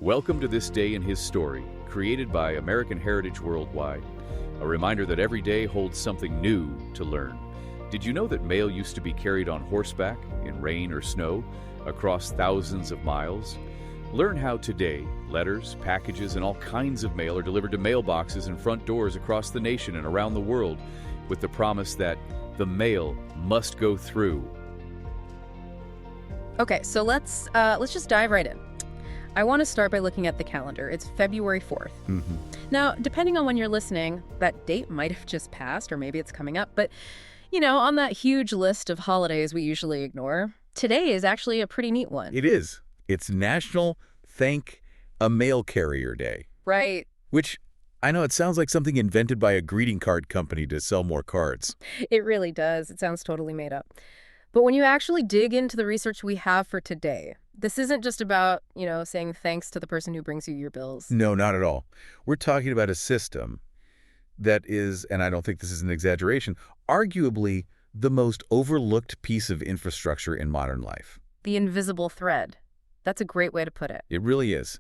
Welcome to This Day in His Story, created by American Heritage Worldwide. A reminder that every day holds something new to learn. Did you know that mail used to be carried on horseback, in rain or snow, across thousands of miles? Learn how today, letters, packages, and all kinds of mail are delivered to mailboxes and front doors across the nation and around the world, with the promise that the mail must go through. Okay, so let's just dive right in. I want to start by looking at the calendar. It's February 4th. Now, depending on when you're listening, that date might have just passed, or maybe it's coming up. But, on that huge list of holidays we usually ignore, today is actually a pretty neat one. It is. It's National Thank a Mail Carrier Day. Right. Which, I know it sounds like something invented by a greeting card company to sell more cards. It really does. It sounds totally made up. But when you actually dig into the research we have for today, this isn't just about, saying thanks to the person who brings you your bills. No, not at all. We're talking about a system that is, and I don't think this is an exaggeration, arguably the most overlooked piece of infrastructure in modern life. The invisible thread. That's a great way to put it. It really is.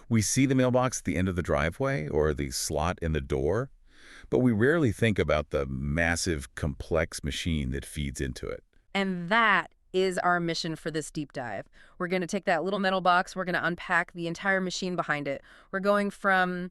We see the mailbox at the end of the driveway or the slot in the door, but we rarely think about the massive, complex machine that feeds into it. And that is our mission for this deep dive. We're going to take that little metal box, we're going to unpack the entire machine behind it. We're going from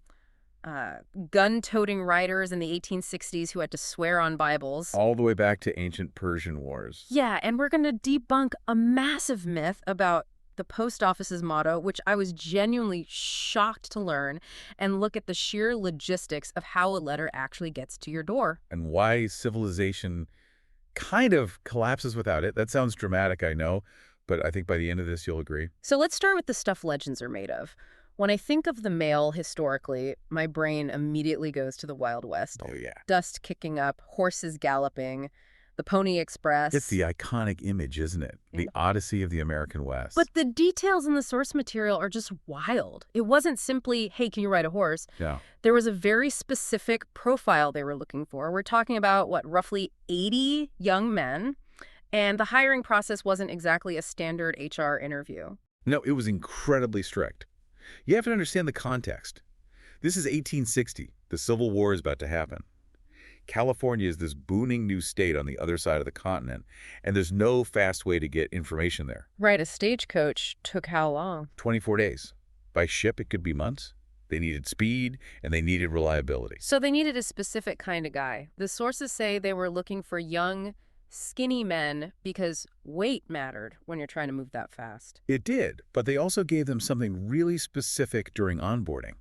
gun-toting writers in the 1860s who had to swear on Bibles. All the way back to ancient Persian wars. Yeah, and we're going to debunk a massive myth about the post office's motto, which I was genuinely shocked to learn, and look at the sheer logistics of how a letter actually gets to your door. And why civilization kind of collapses without it. That sounds dramatic, I know, but I think by the end of this, you'll agree. So let's start with the stuff legends are made of. When I think of the mail historically, my brain immediately goes to the Wild West. Oh, yeah. Dust kicking up, horses galloping, the Pony Express. It's the iconic image, isn't it? The Odyssey of the American West. But the details in the source material are just wild. It wasn't simply, hey, can you ride a horse? Yeah. There was a very specific profile they were looking for. We're talking about, roughly 80 young men, and the hiring process wasn't exactly a standard HR interview. No, it was incredibly strict. You have to understand the context. This is 1860. The Civil War is about to happen. California is this booming new state on the other side of the continent, and there's no fast way to get information there. Right, a stagecoach took how long? 24 days. By ship, it could be months. They needed speed, and they needed reliability. So they needed a specific kind of guy. The sources say they were looking for young, skinny men because weight mattered when you're trying to move that fast. It did, but they also gave them something really specific during onboarding.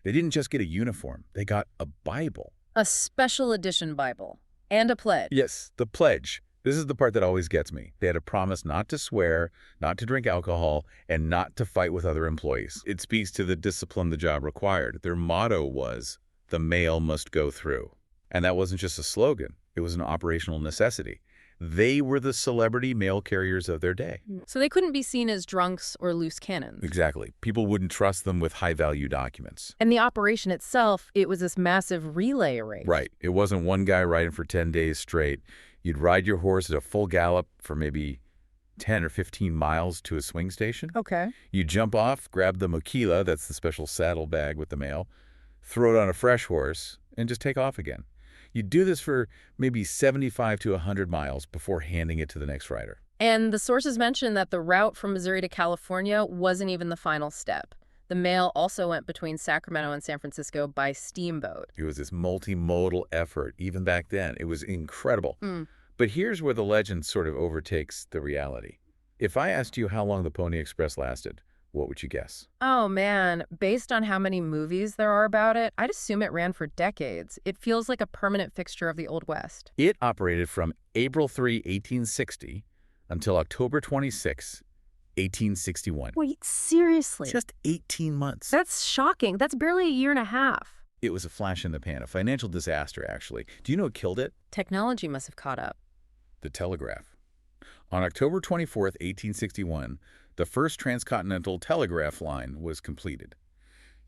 They didn't just get a uniform. They got a Bible. A special edition Bible. And a pledge. Yes, the pledge. This is the part that always gets me. They had a promise not to swear, not to drink alcohol, and not to fight with other employees. It speaks to the discipline the job required. Their motto was, the mail must go through. And that wasn't just a slogan. It was an operational necessity. They were the celebrity mail carriers of their day. So they couldn't be seen as drunks or loose cannons. Exactly. People wouldn't trust them with high-value documents. And the operation itself, it was this massive relay race. Right. It wasn't one guy riding for 10 days straight. You'd ride your horse at a full gallop for maybe 10 or 15 miles to a swing station. Okay. You jump off, grab the mochila, that's the special saddle bag with the mail, throw it on a fresh horse, and just take off again. You do this for maybe 75 to 100 miles before handing it to the next rider. And the sources mention that the route from Missouri to California wasn't even the final step. The mail also went between Sacramento and San Francisco by steamboat. It was this multimodal effort. Even back then, it was incredible. But here's where the legend sort of overtakes the reality. If I asked you how long the Pony Express lasted, what would you guess? Oh, man. Based on how many movies there are about it, I'd assume it ran for decades. It feels like a permanent fixture of the Old West. It operated from April 3, 1860 until October 26, 1861. Wait, seriously? Just 18 months. That's shocking. That's barely a year and a half. It was a flash in the pan, a financial disaster, actually. Do you know what killed it? Technology must have caught up. The telegraph. On October 24th, 1861, the first transcontinental telegraph line was completed.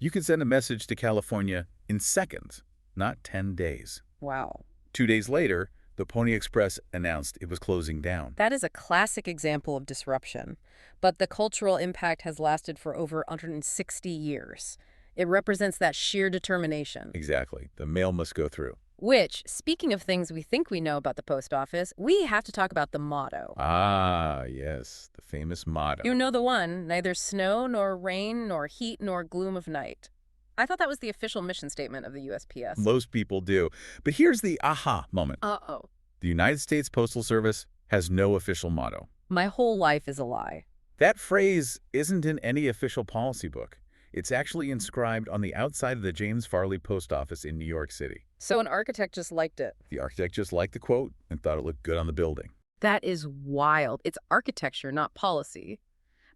You could send a message to California in seconds, not 10 days. Wow. 2 days later, The Pony Express announced it was closing down. That is a classic example of disruption. But the cultural impact has lasted for over 160 years. It represents that sheer determination. Exactly. The mail must go through. Which, speaking of things we think we know about the post office, we have to talk about the motto. Ah, yes, the famous motto. You know the one, neither snow nor rain nor heat nor gloom of night. I thought that was the official mission statement of the USPS. Most people do. But here's the aha moment. Uh-oh. The United States Postal Service has no official motto. My whole life is a lie. That phrase isn't in any official policy book. It's actually inscribed on the outside of the James Farley Post Office in New York City. So an architect just liked it. The architect just liked the quote and thought it looked good on the building. That is wild. It's architecture, not policy.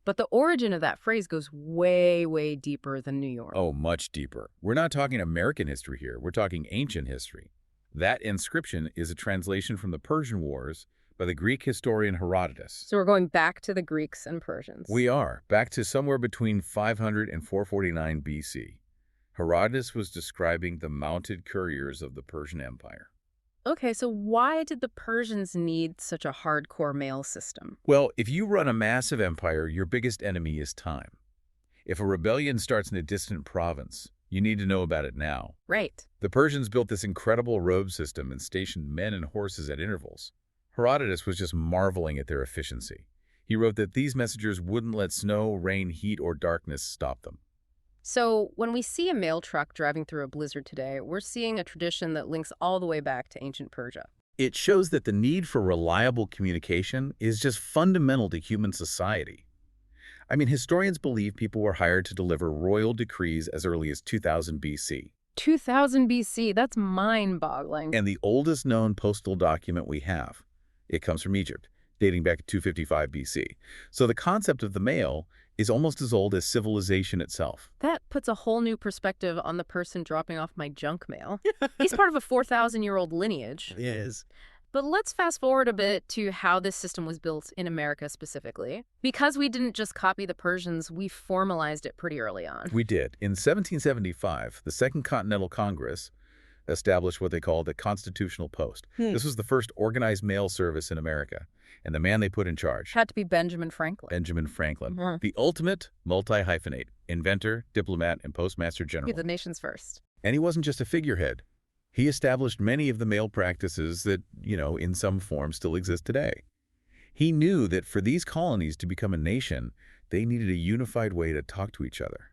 But the origin of that phrase goes way, way deeper than New York. Oh, much deeper. We're not talking American history here. We're talking ancient history. That inscription is a translation from the Persian Wars by the Greek historian Herodotus. So we're going back to the Greeks and Persians. We are, back to somewhere between 500 and 449 BC. Herodotus was describing the mounted couriers of the Persian Empire. Okay, so why did the Persians need such a hardcore mail system? Well, if you run a massive empire, your biggest enemy is time. If a rebellion starts in a distant province, you need to know about it now. Right. The Persians built this incredible road system and stationed men and horses at intervals. Herodotus was just marveling at their efficiency. He wrote that these messengers wouldn't let snow, rain, heat, or darkness stop them. So when we see a mail truck driving through a blizzard today, we're seeing a tradition that links all the way back to ancient Persia. It shows that the need for reliable communication is just fundamental to human society. I mean, historians believe people were hired to deliver royal decrees as early as 2000 BC. 2000 BC, that's mind-boggling. And the oldest known postal document we have, it comes from Egypt, dating back to 255 BC. So the concept of the mail is almost as old as civilization itself. That puts a whole new perspective on the person dropping off my junk mail. He's part of a 4,000-year-old lineage. It is. But let's fast forward a bit to how this system was built in America specifically. Because we didn't just copy the Persians, we formalized it pretty early on. We did. In 1775, the Second Continental Congress established what they called the Constitutional Post. This was the first organized mail service in America. And the man they put in charge, Had to be Benjamin Franklin. Benjamin Franklin, the ultimate multi-hyphenate, inventor, diplomat, and postmaster general. The nation's first. And he wasn't just a figurehead. He established many of the mail practices that, in some form still exist today. He knew that for these colonies to become a nation, they needed a unified way to talk to each other.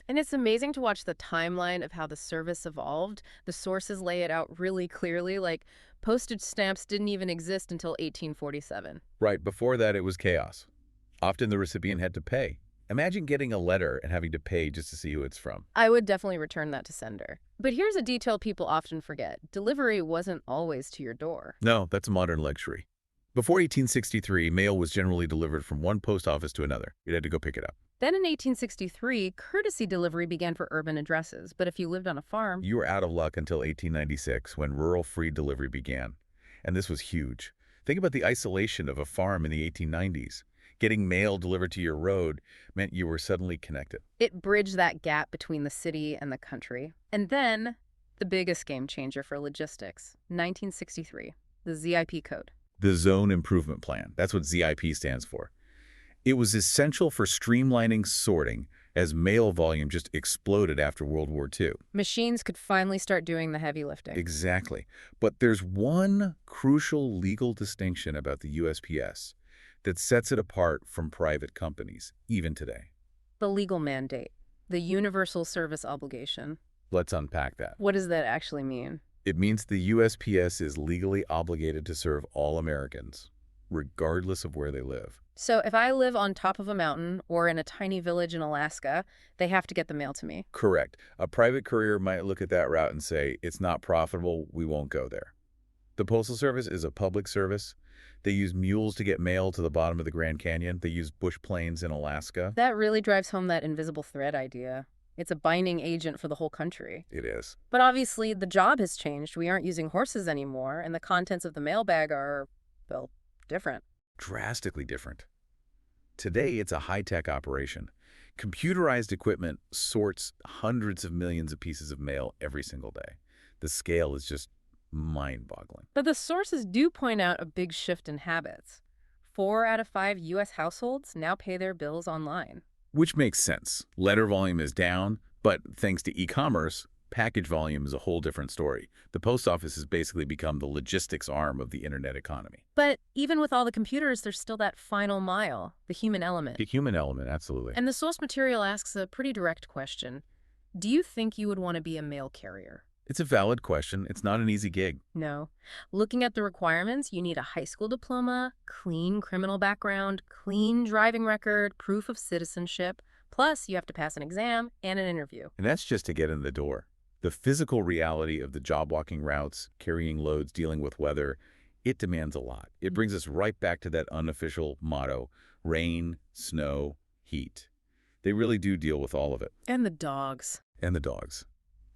And it's amazing to watch the timeline of how the service evolved. The sources lay it out really clearly, like postage stamps didn't even exist until 1847. Right, before that it was chaos. Often the recipient had to pay. Imagine getting a letter and having to pay just to see who it's from. I would definitely return that to sender. But here's a detail people often forget. Delivery wasn't always to your door. No, that's a modern luxury. Before 1863, mail was generally delivered from one post office to another. You had to go pick it up. Then in 1863, courtesy delivery began for urban addresses. But if you lived on a farm... You were out of luck until 1896, when rural free delivery began. And this was huge. Think about the isolation of a farm in the 1890s. Getting mail delivered to your road meant you were suddenly connected. It bridged that gap between the city and the country. And then, the biggest game changer for logistics, 1963, the ZIP code. The Zone Improvement Plan. That's what ZIP stands for. It was essential for streamlining sorting as mail volume just exploded after World War II. Machines could finally start doing the heavy lifting. Exactly. But there's one crucial legal distinction about the USPS that sets it apart from private companies, even today. The legal mandate, the universal service obligation. Let's unpack that. What does that actually mean? It means the USPS is legally obligated to serve all Americans, regardless of where they live. So if I live on top of a mountain or in a tiny village in Alaska, they have to get the mail to me. Correct. A private courier might look at that route and say, it's not profitable, we won't go there. The Postal Service is a public service. They use mules to get mail to the bottom of the Grand Canyon. They use bush planes in Alaska. That really drives home that invisible thread idea. It's a binding agent for the whole country. It is. But obviously, the job has changed. We aren't using horses anymore, and the contents of the mailbag are, well, different. Drastically different. Today, it's a high-tech operation. Computerized equipment sorts hundreds of millions of pieces of mail every single day. The scale is just mind-boggling. But the sources do point out a big shift in habits. 4 out of 5 U.S. households now pay their bills online. Which makes sense. Letter volume is down, but thanks to e-commerce, package volume is a whole different story. The post office has basically become the logistics arm of the internet economy. But even with all the computers, there's still that final mile, the human element. The human element, absolutely. And the source material asks a pretty direct question. Do you think you would want to be a mail carrier? It's a valid question. It's not an easy gig. No. Looking at the requirements, you need a high school diploma, clean criminal background, clean driving record, proof of citizenship. Plus, you have to pass an exam and an interview. And that's just to get in the door. The physical reality of the job-walking routes, carrying loads, dealing with weather, it demands a lot. It brings us right back to that unofficial motto, rain, snow, heat. They really do deal with all of it. And the dogs. And the dogs.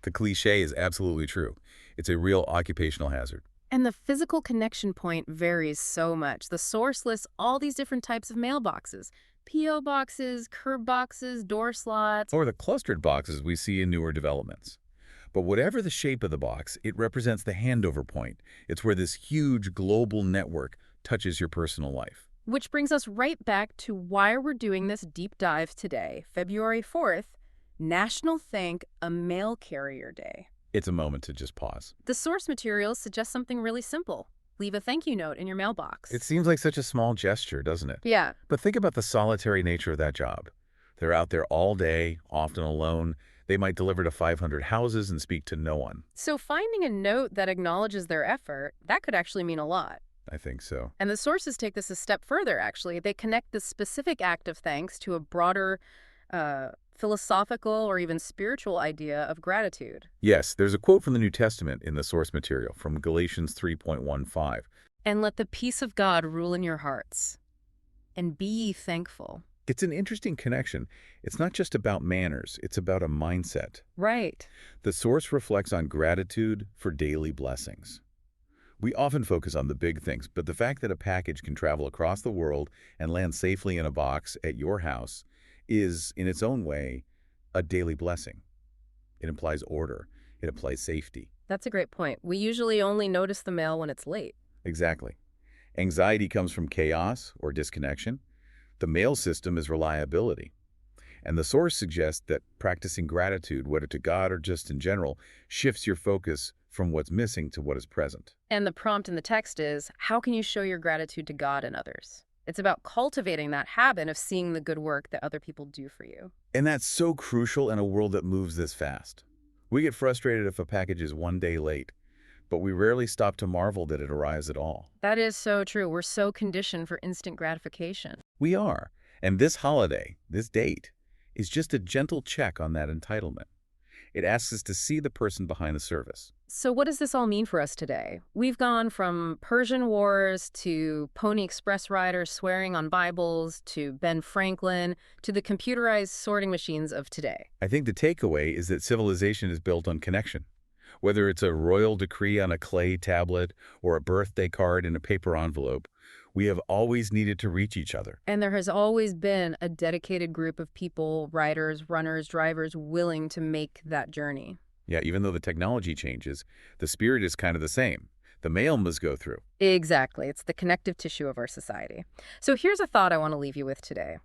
The cliche is absolutely true. It's a real occupational hazard. And the physical connection point varies so much. The source lists all these different types of mailboxes. P.O. boxes, curb boxes, door slots. Or the clustered boxes we see in newer developments. But whatever the shape of the box, it represents the handover point. It's where this huge global network touches your personal life. Which brings us right back to why we're doing this deep dive today, February 4th, National Thank a Mail Carrier Day. It's a moment to just pause. The source materials suggest something really simple. Leave a thank you note in your mailbox. It seems like such a small gesture, doesn't it? Yeah. But think about the solitary nature of that job. They're out there all day, often alone. They might deliver to 500 houses and speak to no one. So finding a note that acknowledges their effort, that could actually mean a lot. I think so. And the sources take this a step further, actually. They connect the specific act of thanks to a broader philosophical or even spiritual idea of gratitude. Yes, there's a quote from the New Testament in the source material from Galatians 3:15. And let the peace of God rule in your hearts, and be ye thankful. It's an interesting connection. It's not just about manners, it's about a mindset. Right. The source reflects on gratitude for daily blessings. We often focus on the big things, but the fact that a package can travel across the world and land safely in a box at your house is, in its own way, a daily blessing. It implies order. It implies safety. That's a great point. We usually only notice the mail when it's late. Exactly. Anxiety comes from chaos or disconnection. The mail system is reliability. And the source suggests that practicing gratitude, whether to God or just in general, shifts your focus from what's missing to what is present. And the prompt in the text is, how can you show your gratitude to God and others? It's about cultivating that habit of seeing the good work that other people do for you. And that's so crucial in a world that moves this fast. We get frustrated if a package is one day late, but we rarely stop to marvel that it arrives at all. That is so true. We're so conditioned for instant gratification. We are. And this holiday, this date, is just a gentle check on that entitlement. It asks us to see the person behind the service. So what does this all mean for us today? We've gone from Persian wars to Pony Express riders swearing on Bibles to Ben Franklin to the computerized sorting machines of today. I think the takeaway is that civilization is built on connection. Whether it's a royal decree on a clay tablet or a birthday card in a paper envelope, we have always needed to reach each other. And there has always been a dedicated group of people, riders, runners, drivers, willing to make that journey. Yeah, even though the technology changes, the spirit is kind of the same. The mail must go through. Exactly. It's the connective tissue of our society. So here's a thought I want to leave you with today.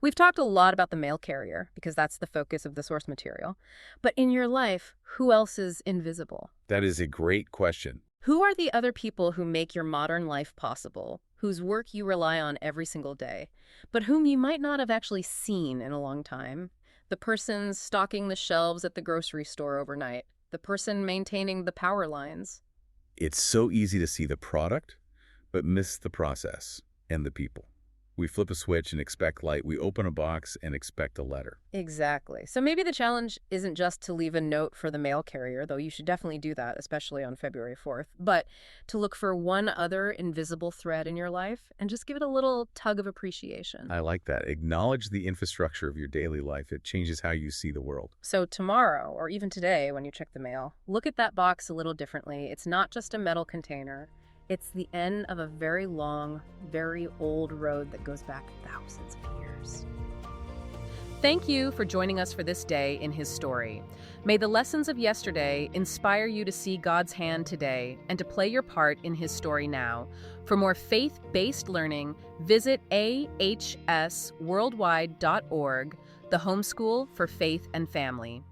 We've talked a lot about the mail carrier because that's the focus of the source material. But in your life, who else is invisible? That is a great question. Who are the other people who make your modern life possible, whose work you rely on every single day, but whom you might not have actually seen in a long time? The person stocking the shelves at the grocery store overnight, the person maintaining the power lines. It's so easy to see the product, but miss the process and the people. We flip a switch and expect light. We open a box and expect a letter. Exactly. So maybe the challenge isn't just to leave a note for the mail carrier, though you should definitely do that, especially on February 4th, but to look for one other invisible thread in your life and just give it a little tug of appreciation. I like that. Acknowledge the infrastructure of your daily life. It changes how you see the world. So tomorrow, or even today when you check the mail, look at that box a little differently. It's not just a metal container. It's the end of a very long, very old road that goes back thousands of years. Thank you for joining us for this day in his story. May the lessons of yesterday inspire you to see God's hand today and to play your part in his story now. For more faith-based learning, visit ahsworldwide.org, the homeschool for faith and family.